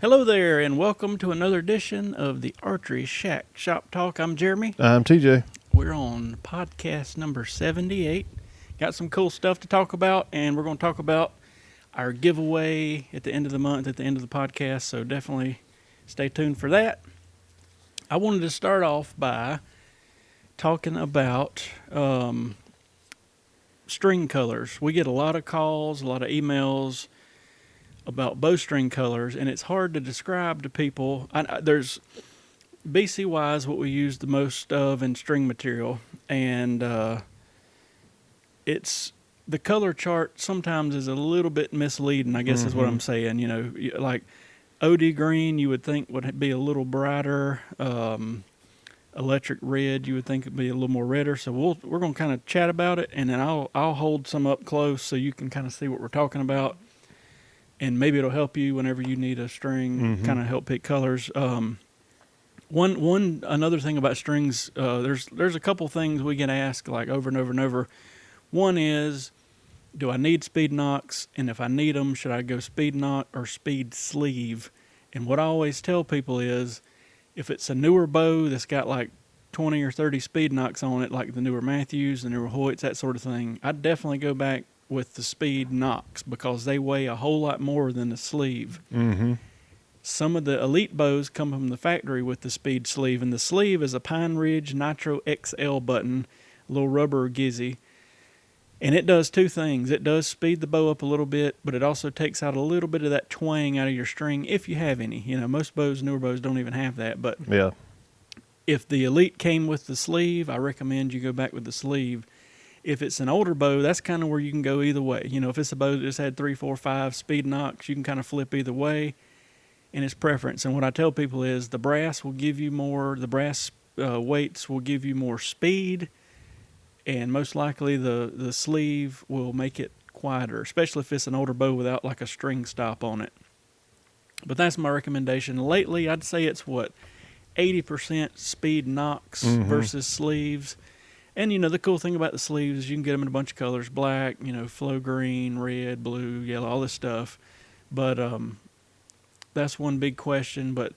Hello there, and welcome to another edition of the Archeryshack Shop Talk. I'm Jeremy. I'm TJ. We're on podcast number 78. Got some cool stuff to talk about, and we're going to talk about our giveaway at the end of the month, at the end of the podcast, so definitely stay tuned for that. I wanted to start off by talking about string colors. We get a lot of calls, a lot of emails about bowstring colors, and it's hard to describe to people. There's BCY is what we use the most of in string material, and it's the color chart sometimes is a little bit misleading, I guess is what I'm saying. You know, like OD green you would think would be a little brighter. Electric red you would think would be a little more redder. So we're going to kind of chat about it, and then I'll hold some up close so you can kind of see what we're talking about. And maybe it'll help you whenever you need a string, kind of help pick colors. Another thing about strings, there's a couple things we get asked like over and over and over. One is, do I need speed knocks? And if I need them, should I go speed knock or speed sleeve? And what I always tell people is, if it's a newer bow that's got like 20 or 30 speed knocks on it, like the newer Matthews, the newer Hoyts, that sort of thing, I'd definitely go back with the speed knocks because they weigh a whole lot more than the sleeve. Some of the elite bows come from the factory with the speed sleeve, and the sleeve is a Pine Ridge Nitro XL button, a little rubber gizzy, and it does two things. It does speed the bow up a little bit, but it also takes out a little bit of that twang out of your string if you have any. You know, most bows, newer bows, don't even have that, but Yeah. if the elite came with the sleeve, I recommend you go back with the sleeve. If it's an older bow, that's kind of where you can go either way. You know, if it's a bow that just had 3, 4, 5 speed knocks, you can kind of flip either way, and it's preference. And what I tell people is the brass will give you more, the brass weights will give you more speed, and most likely the sleeve will make it quieter, especially if it's an older bow without like a string stop on it. But that's my recommendation. Lately, I'd say it's 80% speed knocks versus sleeves. And, you know, the cool thing about the sleeves is you can get them in a bunch of colors, black, you know, flow green, red, blue, yellow, all this stuff. But that's one big question. But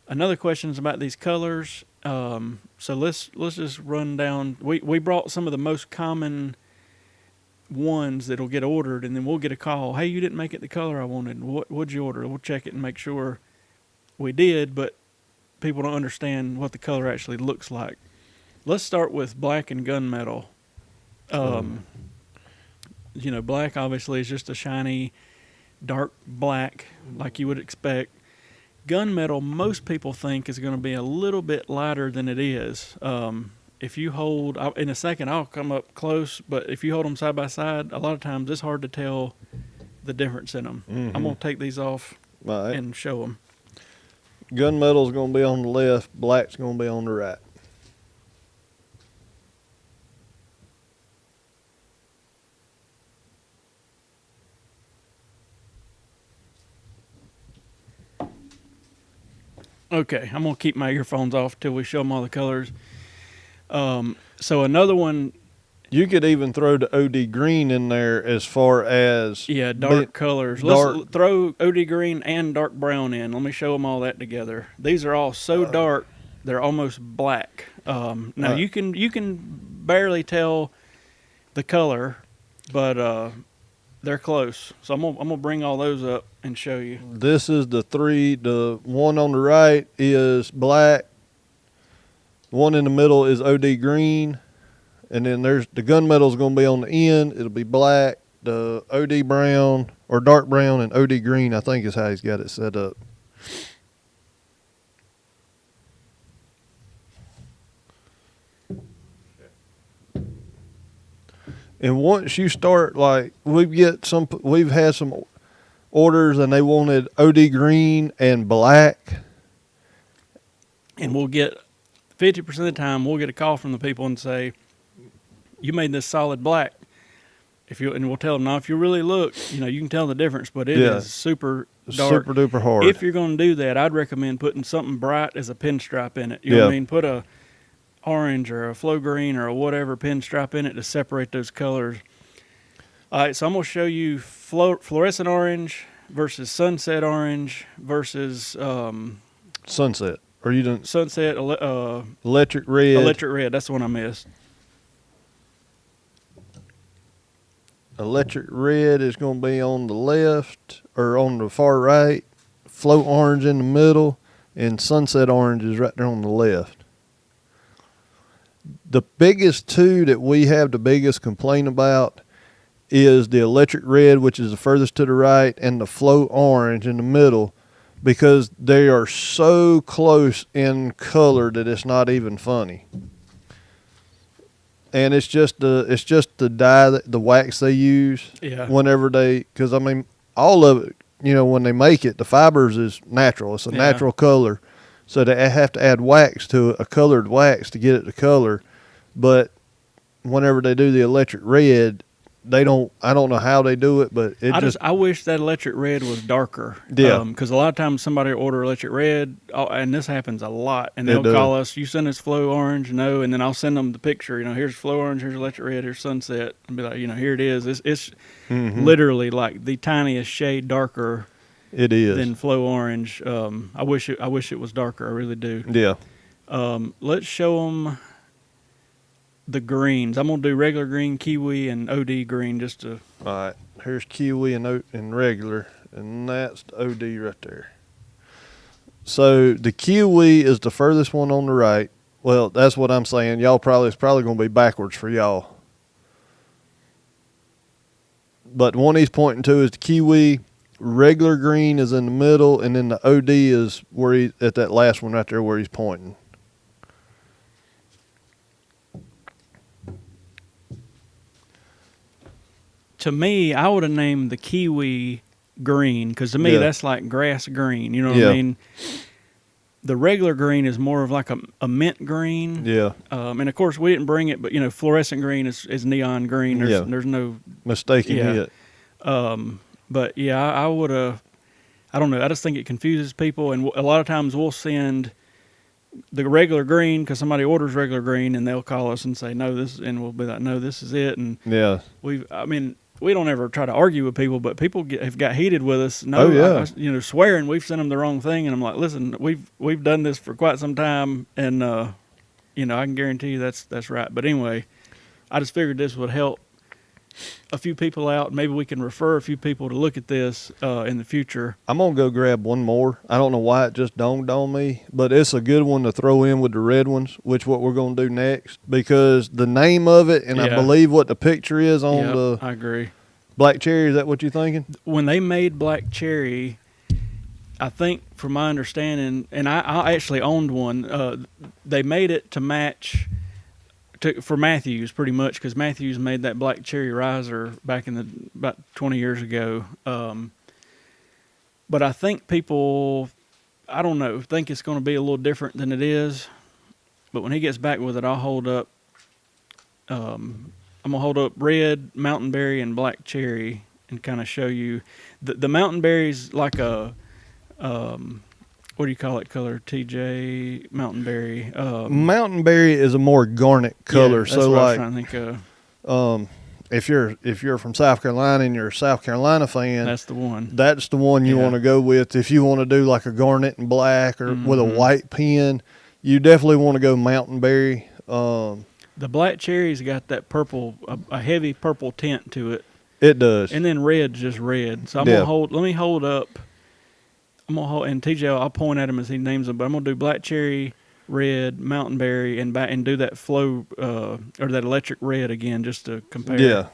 another question is about these colors. So let's just run down. We brought some of the most common ones that'll get ordered, and then we'll get a call. Hey, you didn't make it the color I wanted. What'd you order? We'll check it and make sure we did, but people don't understand what the color actually looks like. Let's start with black and gunmetal. You know, black obviously is just a shiny, dark black like you would expect. Gunmetal, most people think is going to be a little bit lighter than it is. If you hold, in a second I'll come up close, but if you hold them side by side, a lot of times it's hard to tell the difference in them. I'm going to take these off and show them. Gunmetal's going to be on the left, black's going to be on the right. Okay, I'm going to keep my earphones off till we show them all the colors. So another one. You could even throw the OD green in there as far as... Yeah, dark colors. Let's throw OD green and dark brown in. Let me show them all that together. These are all so dark, they're almost black. Now, you can barely tell the color, but they're close. So I'm gonna bring all those up and show you. This is the three. The one on the right is black. One in the middle is OD green. And then there's the gunmetal's going to be on the end. It'll be black. The OD brown or dark brown and OD green, I think is how he's got it set up. And once you start, like we've had some orders and they wanted OD green and black. And we'll get 50% of the time we'll get a call from the people and say, you made this solid black. And we'll tell them, now if you really look, you know, you can tell the difference, but it is super dark. Super duper hard. If you're going to do that, I'd recommend putting something bright as a pinstripe in it. You know what I mean? Put a orange or a flow green or a whatever pinstripe in it to separate those colors. All right, so I'm going to show you fluorescent orange, versus sunset orange versus Sunset. Or you didn't sunset electric red. electric red. That's the one I missed. Electric red is going to be on the left or on the far right. Float orange in the middle, and sunset orange is right there on the left. The biggest two that we have the biggest complaint about is the electric red, which is the furthest to the right, and the float orange in the middle, because they are so close in color that it's not even funny. And it's just the dye, the wax they use. Yeah. Whenever because I mean, all of it, when they make it, the fibers is natural. It's a natural color, so they have to add wax to it, a colored wax to get it to color. But whenever they do the electric red, I don't know how they do it, but I wish that electric red was darker. Yeah. Because a lot of times somebody will order electric red, and this happens a lot, and they'll call us, you send us flow orange, no, and then I'll send them the picture, here's flow orange, here's electric red, here's sunset, and be like, here it is. It's literally like the tiniest shade darker. It is. Than flow orange. I wish it was darker. I really do. Yeah. Let's show them the greens. I'm gonna do regular green, kiwi, and OD green just to. All right. Here's kiwi and regular, and that's the OD right there. So the kiwi is the furthest one on the right. Well, that's what I'm saying. It's probably gonna be backwards for y'all. But the one he's pointing to is the kiwi. Regular green is in the middle, and then the OD is where at that last one right there where he's pointing. To me, I would have named the kiwi green, because to me that's like grass green. You know what I mean? The regular green is more of like a mint green. Yeah. And of course we didn't bring it, but fluorescent green is neon green. There's no mistaking it. But yeah, I would have. I don't know. I just think it confuses people, and a lot of times we'll send the regular green because somebody orders regular green, and they'll call us and say no, and we'll be like, no, this is it. And we don't ever try to argue with people, but people have got heated with us. No, swearing we've sent them the wrong thing, and I'm like, listen, we've done this for quite some time, and I can guarantee you that's right. But anyway, I just figured this would help a few people out. Maybe we can refer a few people to look at this in the future. I'm gonna go grab one more. I don't know why it just dawned on me, but it's a good one to throw in with the red ones, which what we're gonna do next, because the name of it and I believe what the picture is on I agree. Black cherry. Is that what you're thinking? When they made black cherry, I think from my understanding, and I actually owned one, they made it to match for Matthews pretty much, because Matthews made that black cherry riser back in about 20 years ago. But I think people, I don't know, think it's going to be a little different than it is. But when he gets back with it, I'll hold up. I'm gonna hold up red, mountain berry, and black cherry, and kind of show you the mountain berry's like a what do you call it color, TJ? Mountain berry. Mountain berry is a more garnet color. Yeah, that's so what like, I was trying to think of. If you're from South Carolina and you're a South Carolina fan, that's the one. That's the one you want to go with. If you want to do like a garnet and black or with a white pen, you definitely want to go mountain berry. The black cherry's got that purple, a heavy purple tint to it. It does. And then red's just red. So I'm gonna hold. Let me hold up. I'm gonna hold, and TJ, I'll point at him as he names them. But I'm gonna do black cherry, red, mountain berry, and do that flow or that electric red again, just to compare. Yeah.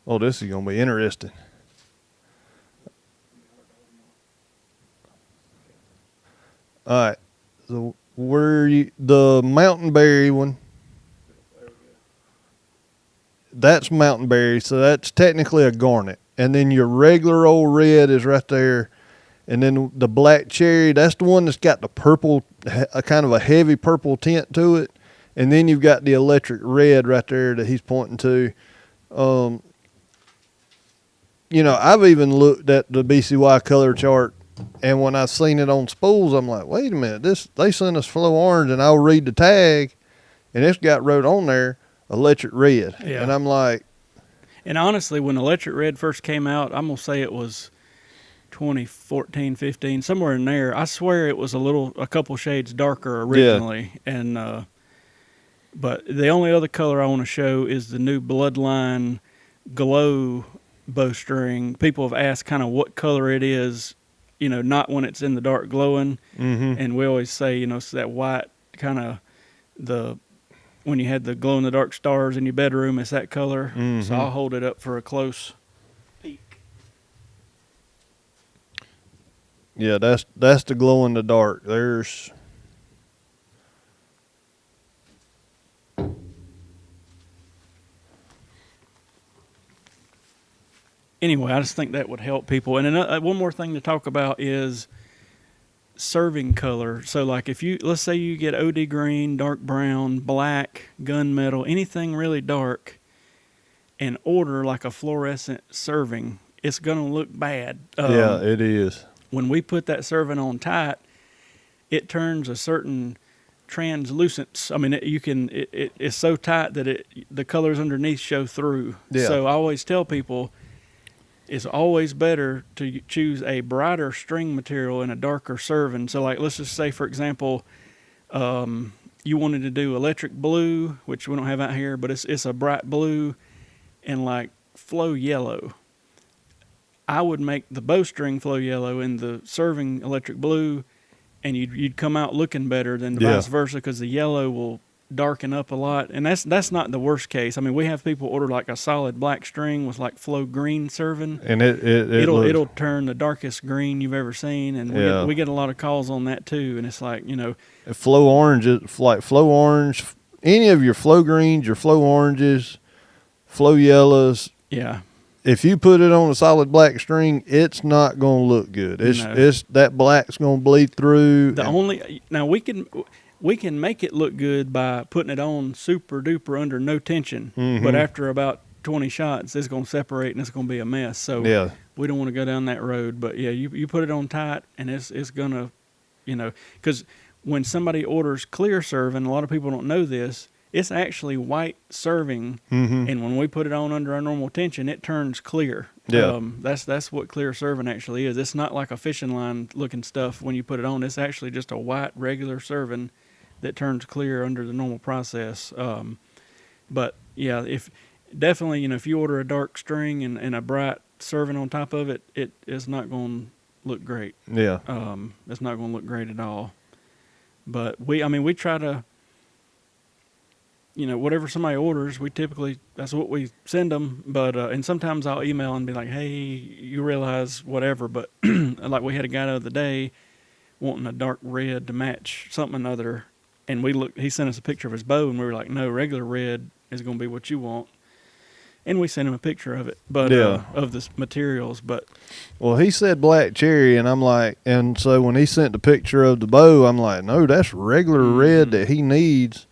Oh, this is gonna be interesting. All right, so the mountain berry one? That's mountain berry, so that's technically a garnet. And then your regular old red is right there. And then the black cherry, that's the one that's got the purple, a kind of a heavy purple tint to it. And then you've got the electric red right there that he's pointing to. I've even looked at the BCY color chart And when I seen it on spools, I'm like, wait a minute, they sent us flow orange, and I'll read the tag, and it's got wrote on there electric red. Yeah. And I'm like, and honestly, when electric red first came out, I'm gonna say it was 2014, 15, somewhere in there. I swear it was a couple shades darker originally, and but the only other color I want to show is the new Bloodline Glow bowstring. People have asked kind of what color it is, not when it's in the dark glowing. And we always say, it's that white kind of when you had the glow in the dark stars in your bedroom, it's that color. So I'll hold it up for a close peek. Yeah, that's the glow in the dark. Anyway, I just think that would help people. And one more thing to talk about is serving color. So like let's say you get OD green, dark brown, black, gunmetal, anything really dark, and order like a fluorescent serving, it's going to look bad. Yeah, it is. When we put that serving on tight, it turns a certain translucence. I mean, it's so tight that the colors underneath show through. Yeah. So I always tell people, it's always better to choose a brighter string material and a darker serving. So like, let's just say, for example, you wanted to do electric blue, which we don't have out here, but it's a bright blue and like flow yellow. I would make the bowstring flow yellow and the serving electric blue, and you'd come out looking better than the vice versa, because the yellow will darken up a lot. And that's not the worst case. I mean, we have people order like a solid black string with like flow green serving, and it'll turn the darkest green you've ever seen. And we get a lot of calls on that too. And it's like, flow orange, like flow orange, any of your flow greens, your flow oranges, flow yellows. Yeah. If you put it on a solid black string, it's not going to look good. It's that black's going to bleed through. Now we can make it look good by putting it on super duper under no tension, but after about 20 shots, it's going to separate and it's going to be a mess. So we don't want to go down that road. But yeah, you put it on tight, and it's going to, because when somebody orders clear serving, a lot of people don't know this. It's actually white serving, and when we put it on under our normal tension, it turns clear. Yeah. That's what clear serving actually is. It's not like a fishing line looking stuff when you put it on. It's actually just a white regular serving that turns clear under the normal process. But yeah, if you order a dark string and a bright serving on top of it, it is not going to look great. Yeah. It's not going to look great at all. But we try to, whatever somebody orders, that's what we send them. But, and sometimes I'll email and be like, hey, you realize whatever. But like we had a guy the other day wanting a dark red to match something other. And he sent us a picture of his bow, and we were like, no, regular red is going to be what you want. And we sent him a picture of it, but of the materials. But well, he said black cherry, and I'm like, and so when he sent the picture of the bow, I'm like, no, that's regular red that he needs.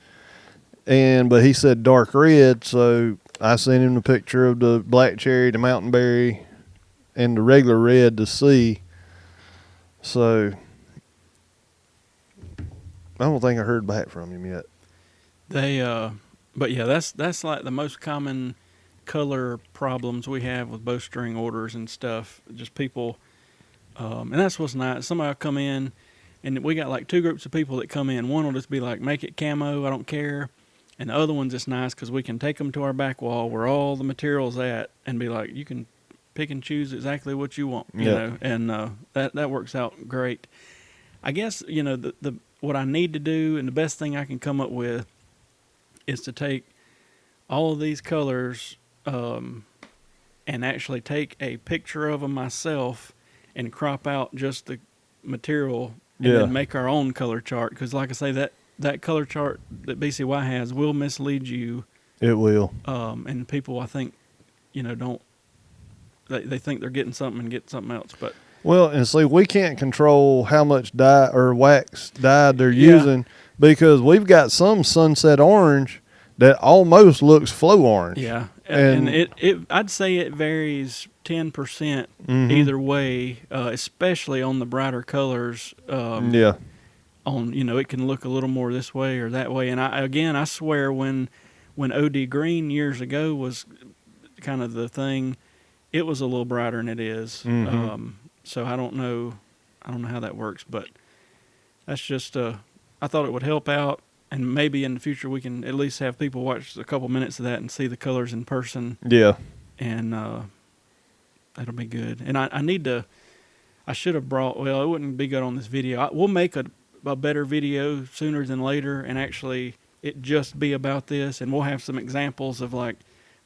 But he said dark red, so I sent him the picture of the black cherry, the mountain berry, and the regular red to see. So I don't think I heard back from him yet. But yeah, that's like the most common color problems we have with bowstring orders and stuff. Just people, and that's what's nice. Somebody will come in, and we got like two groups of people that come in. One will just be like, make it camo, I don't care. And the other one's just nice because we can take them to our back wall where all the material's at and be like, you can pick and choose exactly what you want, you know, and that works out great. I guess, what I need to do, and the best thing I can come up with, is to take all of these colors and actually take a picture of them myself and crop out just the material and then make our own color chart. Because like I say, that color chart that BCY has will mislead you. It will. And people, I think, they think they're getting something and get something else. But well, and see, we can't control how much dye or wax dye they're using, because we've got some sunset orange that almost looks flow orange. Yeah, And I'd say it varies 10% either way, especially on the brighter colors. Yeah. On, it can look a little more this way or that way. And I swear when OD green years ago was kind of the thing, it was a little brighter than it is. So I don't know how that works, but that's just I thought it would help out, and maybe in the future we can at least have people watch a couple minutes of that and see the colors in person. Yeah. And that'll be good. And I should have brought, well, it wouldn't be good on this video. We'll make a better video sooner than later, and actually it just be about this, and we'll have some examples of like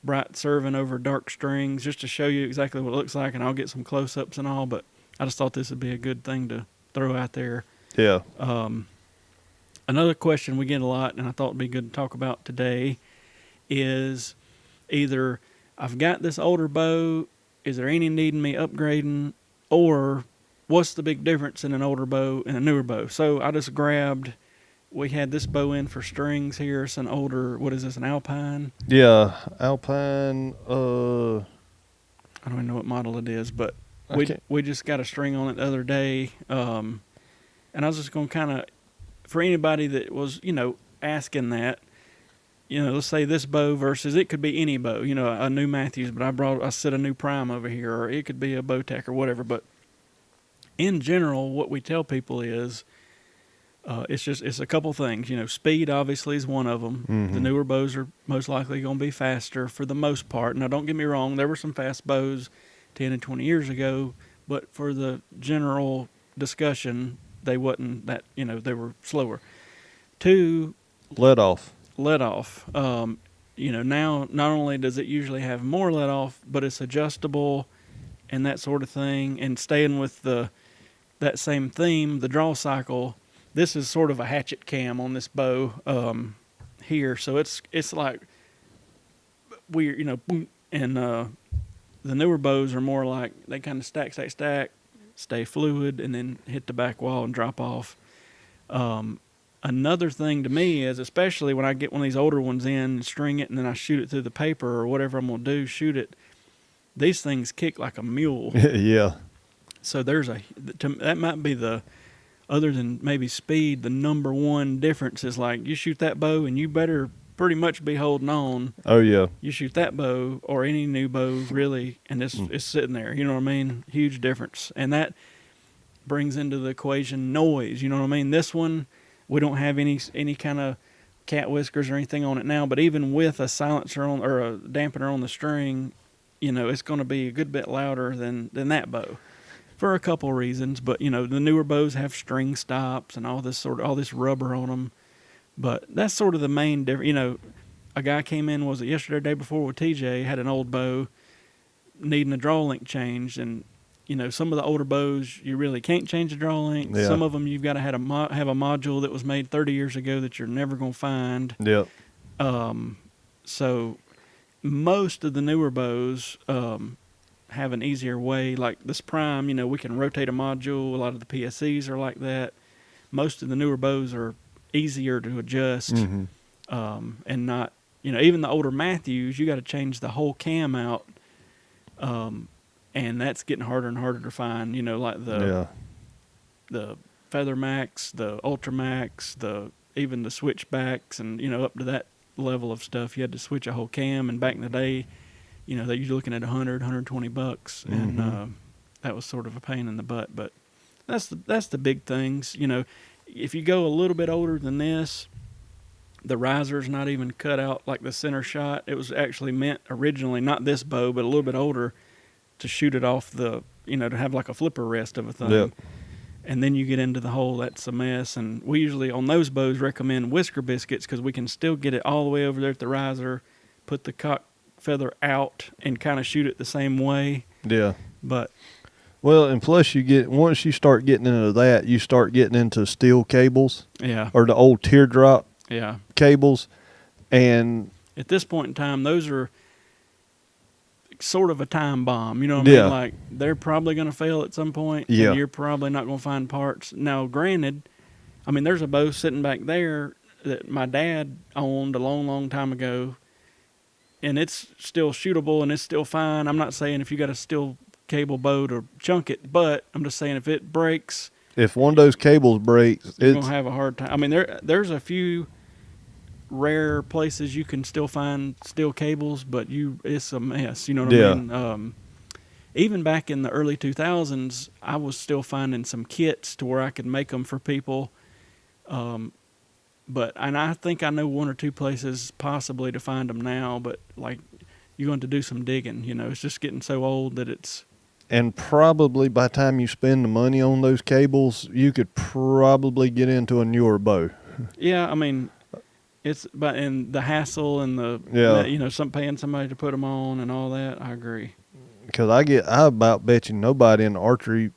bright serving over dark strings just to show you exactly what it looks like, and I'll get some close-ups and all, but I just thought this would be a good thing to throw out there. Yeah. Another question we get a lot, and I thought it'd be good to talk about today, is either I've got this older bow, is there any need in me upgrading, or what's the big difference in an older bow and a newer bow? So I just grabbed, we had this bow in for strings here. It's an older, what is this, an Alpine? Yeah, Alpine. I don't even know what model it is, but we just got a string on it the other day. And I was just going to kind of, for anybody that was, asking that, let's say this bow versus, it could be any bow, a new Matthews, but I set a new Prime over here, or it could be a Bowtech or whatever. But in general, what we tell people is, it's a couple things. Speed obviously is one of them. The newer bows are most likely going to be faster for the most part. Now, don't get me wrong, there were some fast bows 10 and 20 years ago, but for the general discussion, they wasn't that, they were slower. 2, let off. Now not only does it usually have more let off, but it's adjustable and that sort of thing. And staying with that same theme, the draw cycle, this is sort of a hatchet cam on this bow here. So it's like weird, and the newer bows are more like they kind of stack, stay fluid, and then hit the back wall and drop off. Another thing to me is, especially when I get one of these older ones in and string it and then I shoot it through the paper or whatever I'm going to do, shoot it, these things kick like a mule. Yeah. So that might be other than maybe speed, the number one difference is like you shoot that bow and you better pretty much be holding on. Oh, yeah. You shoot that bow or any new bow really, and it's sitting there. You know what I mean? Huge difference. And that brings into the equation noise. You know what I mean? This one, we don't have any kind of cat whiskers or anything on it now, but even with a silencer on or a dampener on the string, it's going to be a good bit louder than that bow for a couple reasons. But, the newer bows have string stops and all this rubber on them. But that's sort of the main difference. A guy came in, was it yesterday or the day before with TJ, had an old bow needing a draw link changed, and some of the older bows, you really can't change the draw length. Yeah. Some of them you've got to have a module that was made 30 years ago that you're never going to find. Yep. So most of the newer bows have an easier way. Like this Prime, we can rotate a module. A lot of the PSEs are like that. Most of the newer bows are easier to adjust, and not, even the older Matthews, you got to change the whole cam out. And that's getting harder and harder to find, like the Feather Max, the Ultra Max, even the Switchbacks, and, up to that level of stuff, you had to switch a whole cam. And back in the day, that you're looking at $100-$120, and that was sort of a pain in the butt. But that's the big things. If you go a little bit older than this, the riser's not even cut out like the center shot. It was actually meant originally, not this bow, but a little bit older, to shoot it off to have like a flipper rest of a thing. Yep. And then you get into the hole, that's a mess. And we usually, on those bows, recommend whisker biscuits because we can still get it all the way over there at the riser, put the cock feather out, and kind of shoot it the same way. Yeah. But well, and plus once you start getting into that, you start getting into steel cables. Yeah. Or the old teardrop cables. And at this point in time, those are sort of a time bomb. You know what I mean? Like, they're probably going to fail at some point. Yeah. And you're probably not going to find parts. Now, granted, there's a bow sitting back there that my dad owned a long, long time ago. and it's still shootable and it's still fine. I'm not saying if you got a steel cable bow to chunk it, but I'm just saying if it breaks, if one of those cables breaks, you're it's gonna have a hard time. I mean, there's a few rare places you can still find steel cables, but it's a mess. You know what I mean? Even back in the early 2000s, I was still finding some kits to where I could make them for people. And I think I know one or two places possibly to find them now, but like you're going to do some digging. You know, it's just getting so old that it's. And probably by the time you spend the money on those cables, you could probably get into a newer bow. Yeah, I mean, and the hassle and paying somebody to put them on and all that. I agree. Because I about bet you nobody in archery.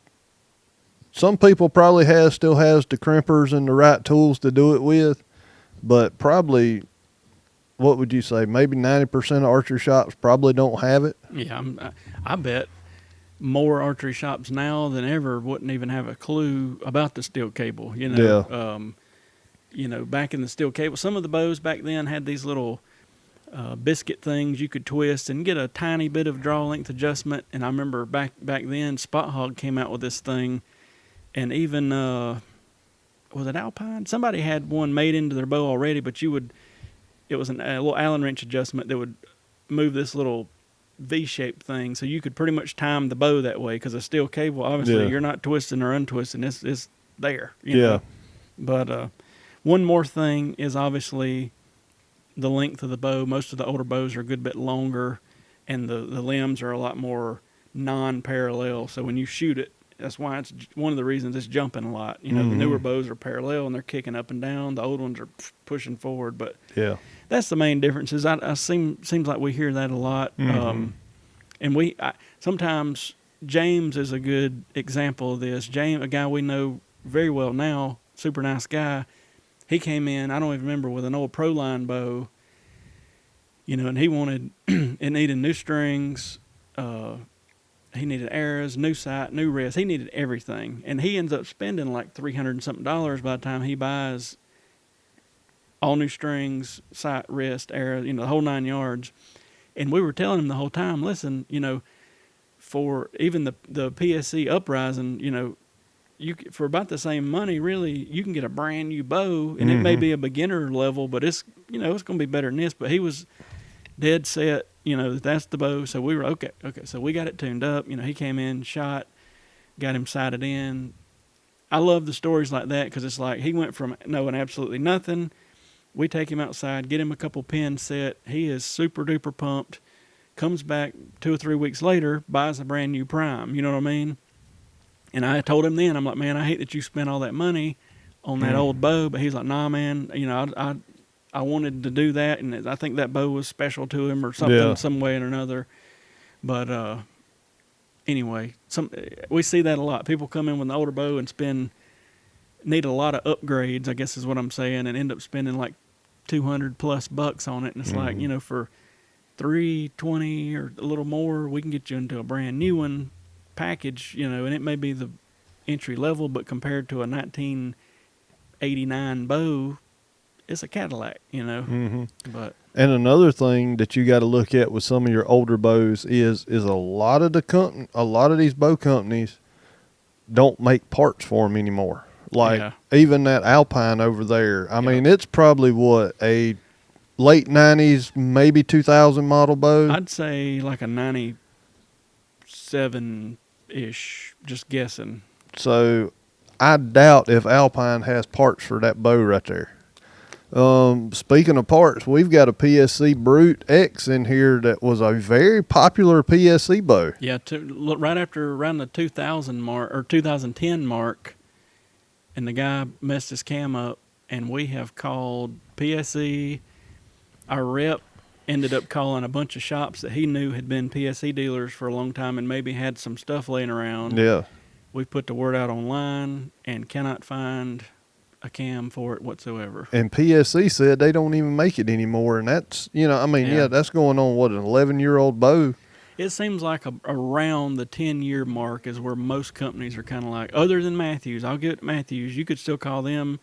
Some people probably still has the crimpers and the right tools to do it with, but probably, what would you say? Maybe 90% of archery shops probably don't have it. Yeah, I bet more archery shops now than ever wouldn't even have a clue about the steel cable. You know, back in the steel cable, some of the bows back then had these little biscuit things you could twist and get a tiny bit of draw length adjustment. And I remember back then, Spot Hog came out with this thing, and even was it Alpine? Somebody had one made into their bow already, but it was a little Allen wrench adjustment that would move this little V-shaped thing, so you could pretty much time the bow that way. Because a steel cable, obviously, you're not twisting or untwisting; it's there. You know? But one more thing is obviously the length of the bow. Most of the older bows are a good bit longer, and the limbs are a lot more non-parallel. So when you shoot it, that's why it's one of the reasons it's jumping a lot. You know, the newer bows are parallel and they're kicking up and down. The old ones are pushing forward. But that's the main difference. Seems like we hear that a lot. And sometimes James is a good example of this. James, a guy we know very well now, super nice guy. He came in, I don't even remember, with an old Proline bow, you know, and he wanted, it needed new strings, he needed arrows, new sight, new rest. He needed everything. And he ends up spending like $300 and something by the time he buys all new strings, sight, rest, arrows, you know, the whole 9 yards. And we were telling him the whole time, listen, you know, for even the PSE Uprising, you know, for about the same money, really, you can get a brand new bow, and it may be a beginner level, but it's going to be better than this. But he was dead set, you know, that's the bow. So we were okay. So we got it tuned up. You know, he came in, shot, got him sighted in. I love the stories like that because it's like he went from knowing absolutely nothing. We take him outside, get him a couple pins set. He is super duper pumped. Comes back 2 or 3 weeks later, buys a brand new prime. You know what I mean? And I told him then, I'm like, man, I hate that you spent all that money on that old bow. But he's like, nah, man, you know, I wanted to do that, and I think that bow was special to him or something, some way or another. But anyway, we see that a lot. People come in with an older bow and need a lot of upgrades, I guess is what I'm saying, and end up spending like $200+ on it. And it's like, you know, for $320 or a little more, we can get you into a brand new one package, you know, and it may be the entry level, but compared to a 1989 bow, it's a Cadillac, you know. But and another thing that you got to look at with some of your older bows is a lot of these bow companies don't make parts for them anymore. Like even that Alpine over there, I mean, it's probably a late 90s, maybe 2000 model bow. I'd say like a 97-ish, just guessing. So I doubt if Alpine has parts for that bow right there. Speaking of parts, we've got a PSE Brute X in here that was a very popular PSE bow. Yeah, around the 2000 mark or 2010 mark, and the guy messed his cam up, and we have called PSE. Our rep ended up calling a bunch of shops that he knew had been PSE dealers for a long time and maybe had some stuff laying around. Yeah. We put the word out online and cannot find a cam for it whatsoever. And PSE said they don't even make it anymore, and that's, you know, I mean, that's going on, what, an 11-year-old bow? It seems like around the 10-year mark is where most companies are kind of like, other than Matthews. I'll give it to Matthews. You could still call them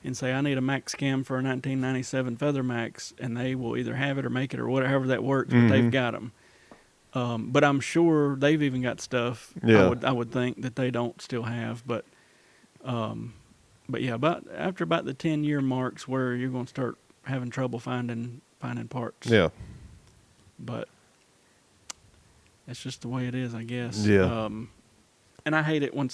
and say, I need a max cam for a 1997 Feather Max, and they will either have it or make it or whatever that works, but they've got them. But I'm sure they've even got stuff I would think that they don't still have. But yeah, after about the 10-year marks where you're going to start having trouble finding parts. Yeah. But that's just the way it is, I guess. Yeah. And I hate it when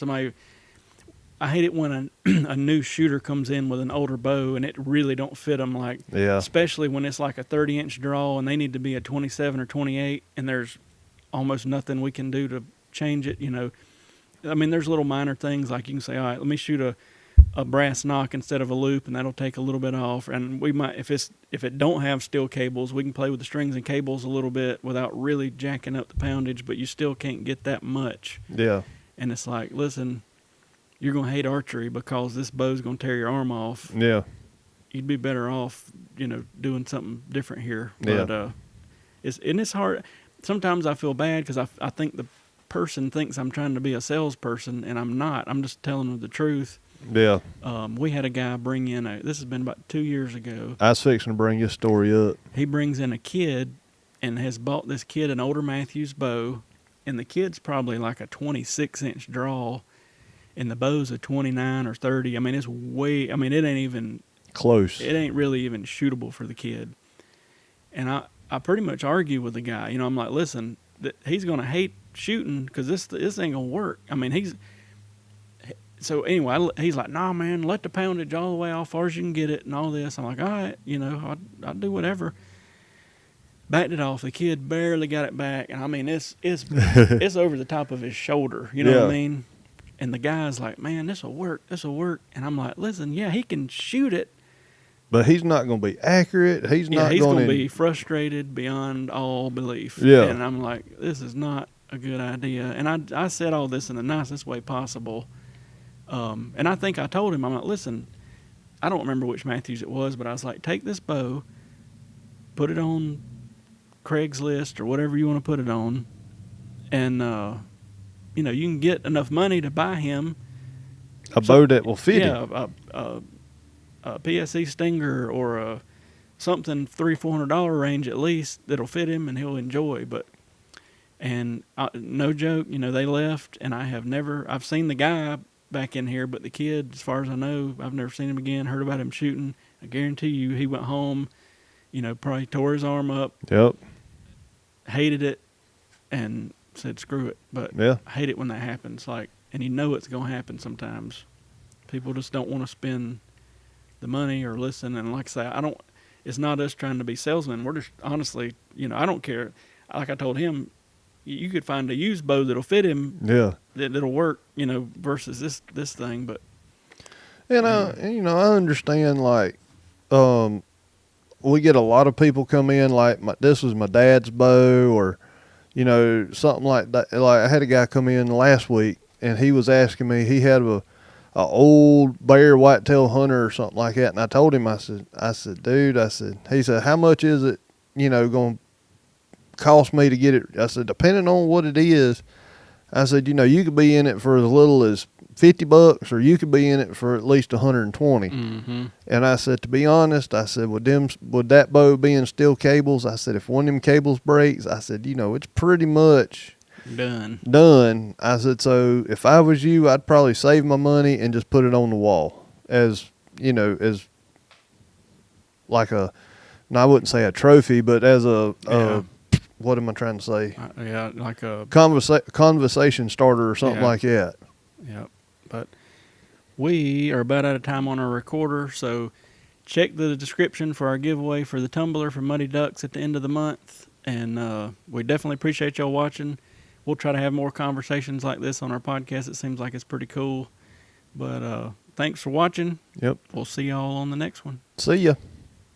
a new shooter comes in with an older bow and it really don't fit them, like, especially when it's like a 30-inch draw and they need to be a 27 or 28 and there's almost nothing we can do to change it, you know. I mean, there's little minor things like you can say, all right, let me shoot a brass knock instead of a loop, and that'll take a little bit off. And we might, if it don't have steel cables, we can play with the strings and cables a little bit without really jacking up the poundage, but you still can't get that much. Yeah. And it's like, listen, you're going to hate archery because this bow's going to tear your arm off. Yeah. You'd be better off, doing something different here. But it's hard. Sometimes I feel bad because I think the person thinks I'm trying to be a salesperson, and I'm not. I'm just telling them the truth. Yeah. We had a guy bring in this has been about 2 years ago. I was fixing to bring your story up. He brings in a kid and has bought this kid an older Matthews bow, and the kid's probably like a 26-inch draw, and the bow's a 29 or 30. I mean, it ain't even close. It ain't really even shootable for the kid. And I pretty much argue with the guy. I'm like, listen, he's going to hate shooting because this ain't going to work. I mean, so anyway, he's like, nah, man, let the poundage all the way off far as you can get it and all this. I'm like, all right, I'll do whatever. Backed it off. The kid barely got it back. And I mean, it's over the top of his shoulder. You know what I mean? And the guy's like, man, this'll work. And I'm like, listen, yeah, he can shoot it. But he's not going to be accurate. He's going to be frustrated beyond all belief. Yeah. And I'm like, this is not a good idea. And I said all this in the nicest way possible. And I think I told him, I'm like, listen, I don't remember which Matthews it was, but I was like, take this bow, put it on Craigslist or whatever you want to put it on, and, you can get enough money to buy him a bow that will fit him. Yeah, a PSE Stinger or something $300-400 range at least that'll fit him and he'll enjoy. And no joke, they left, and I've seen the guy back in here, but the kid, as far as I know, I've never seen him again. Heard about him shooting. I guarantee you, he went home, probably tore his arm up. Yep. Hated it, and said screw it. But I hate it when that happens. And it's going to happen sometimes. People just don't want to spend the money or listen. And like I say, it's not us trying to be salesmen. We're just honestly, I don't care. Like I told him, you could find a used bow that'll fit him. Yeah. That'll work, versus this thing. But and I understand, like, we get a lot of people come in like, this was my dad's bow, or something like that. Like, I had a guy come in last week and he was asking me, he had a old bear whitetail hunter or something like that, and I told him, I said, dude, he said, how much is it, going to cost me to get it? I said, depending on what it is, I said, you could be in it for as little as $50, or you could be in it for at least 120. Mm-hmm. And I said, to be honest, I said, with that bow being steel cables, I said, if one of them cables breaks, I said, it's pretty much done. I said, so if I was you, I'd probably save my money and just put it on the wall as like I wouldn't say a trophy, but as a what am I trying to say? Like a conversation starter or something like that. Yeah. But we are about out of time on our recorder, so check the description for our giveaway for the tumbler for Muddy Ducks at the end of the month. And we definitely appreciate y'all watching. We'll try to have more conversations like this on our podcast. It seems like it's pretty cool. But thanks for watching. Yep. We'll see y'all on the next one. See ya.